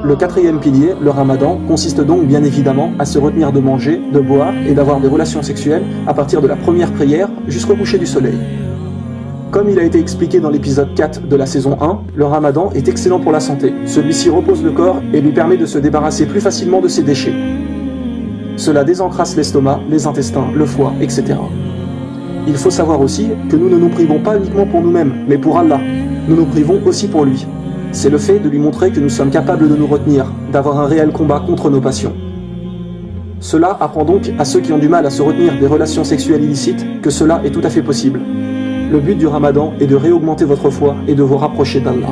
Le quatrième pilier, le ramadan, consiste donc bien évidemment à se retenir de manger, de boire et d'avoir des relations sexuelles à partir de la première prière jusqu'au coucher du soleil. Comme il a été expliqué dans l'épisode 4 de la saison 1, le ramadan est excellent pour la santé. Celui-ci repose le corps et lui permet de se débarrasser plus facilement de ses déchets. Cela désencrasse l'estomac, les intestins, le foie, etc. Il faut savoir aussi que nous ne nous privons pas uniquement pour nous-mêmes, mais pour Allah. Nous nous privons aussi pour lui. C'est le fait de lui montrer que nous sommes capables de nous retenir, d'avoir un réel combat contre nos passions. Cela apprend donc à ceux qui ont du mal à se retenir des relations sexuelles illicites que cela est tout à fait possible. Le but du ramadan est de réaugmenter votre foi et de vous rapprocher d'Allah.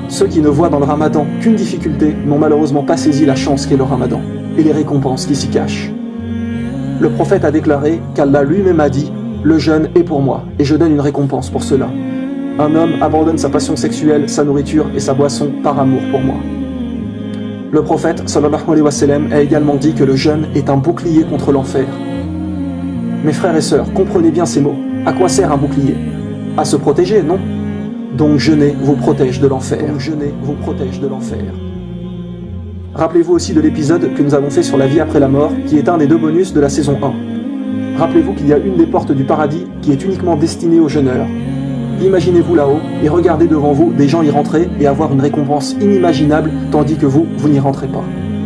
Ceux qui ne voient dans le ramadan qu'une difficulté n'ont malheureusement pas saisi la chance qu'est le ramadan et les récompenses qui s'y cachent. Le prophète a déclaré qu'Allah lui-même a dit « Le jeûne est pour moi et je donne une récompense pour cela. Un homme abandonne sa passion sexuelle, sa nourriture et sa boisson par amour pour moi. » Le prophète sallallahu alayhi wa sallam a également dit que le jeûne est un bouclier contre l'enfer. Mes frères et sœurs, comprenez bien ces mots. À quoi sert un bouclier? À se protéger, non? Donc jeûner vous protège de l'enfer. Jeûner vous protège de l'enfer. Rappelez-vous aussi de l'épisode que nous avons fait sur la vie après la mort, qui est un des 2 bonus de la saison 1. Rappelez-vous qu'il y a une des portes du paradis qui est uniquement destinée aux jeûneurs. Imaginez-vous là-haut et regardez devant vous des gens y rentrer et avoir une récompense inimaginable, tandis que vous n'y rentrez pas.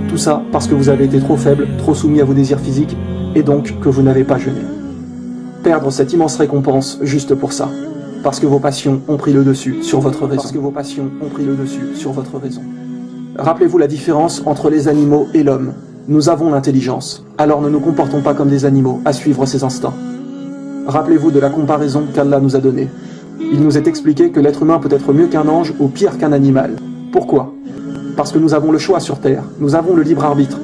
Tout ça parce que vous avez été trop faible, trop soumis à vos désirs physiques, et donc que vous n'avez pas jeûné. Perdre cette immense récompense juste pour ça. Parce que vos passions ont pris le dessus sur votre raison. Parce que vos passions ont pris le dessus sur votre raison. Rappelez-vous la différence entre les animaux et l'homme. Nous avons l'intelligence, alors ne nous comportons pas comme des animaux à suivre ses instincts. Rappelez-vous de la comparaison qu'Allah nous a donnée. Il nous est expliqué que l'être humain peut être mieux qu'un ange ou pire qu'un animal. Pourquoi? Parce que nous avons le choix sur terre, nous avons le libre arbitre.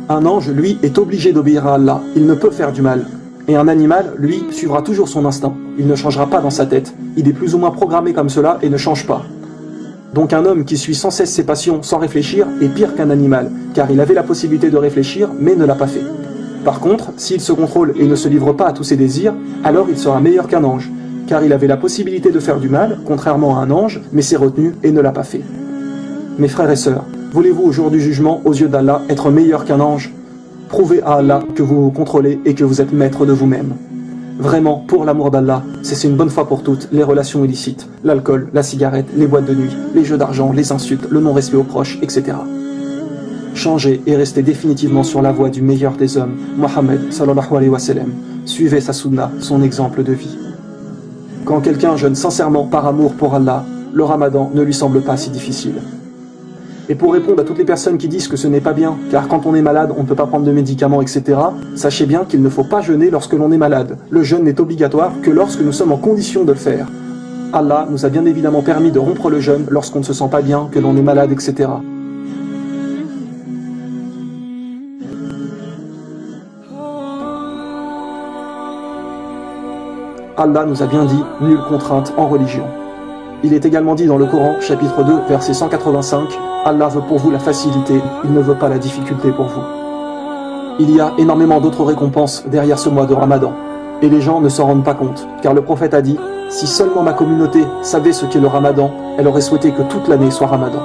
Un ange, lui, est obligé d'obéir à Allah, il ne peut faire du mal. Et un animal, lui, suivra toujours son instinct. Il ne changera pas dans sa tête. Il est plus ou moins programmé comme cela et ne change pas. Donc un homme qui suit sans cesse ses passions sans réfléchir est pire qu'un animal, car il avait la possibilité de réfléchir, mais ne l'a pas fait. Par contre, s'il se contrôle et ne se livre pas à tous ses désirs, alors il sera meilleur qu'un ange, car il avait la possibilité de faire du mal, contrairement à un ange, mais s'est retenu et ne l'a pas fait. Mes frères et sœurs, voulez-vous au jour du jugement, aux yeux d'Allah, être meilleur qu'un ange? Prouvez à Allah que vous vous contrôlez et que vous êtes maître de vous-même. Vraiment, pour l'amour d'Allah, cessez une bonne fois pour toutes les relations illicites, l'alcool, la cigarette, les boîtes de nuit, les jeux d'argent, les insultes, le non-respect aux proches, etc. Changez et restez définitivement sur la voie du meilleur des hommes, Mohammed sallallahu alayhi wa sallam. Suivez sa sunna, son exemple de vie. Quand quelqu'un jeûne sincèrement par amour pour Allah, le ramadan ne lui semble pas si difficile. Et pour répondre à toutes les personnes qui disent que ce n'est pas bien, car quand on est malade, on ne peut pas prendre de médicaments, etc., sachez bien qu'il ne faut pas jeûner lorsque l'on est malade. Le jeûne n'est obligatoire que lorsque nous sommes en condition de le faire. Allah nous a bien évidemment permis de rompre le jeûne lorsqu'on ne se sent pas bien, que l'on est malade, etc. Allah nous a bien dit « nulle contrainte en religion ». Il est également dit dans le Coran, chapitre 2, verset 185, « Allah veut pour vous la facilité, il ne veut pas la difficulté pour vous ». Il y a énormément d'autres récompenses derrière ce mois de Ramadan, et les gens ne s'en rendent pas compte, car le prophète a dit « Si seulement ma communauté savait ce qu'est le Ramadan, elle aurait souhaité que toute l'année soit Ramadan ».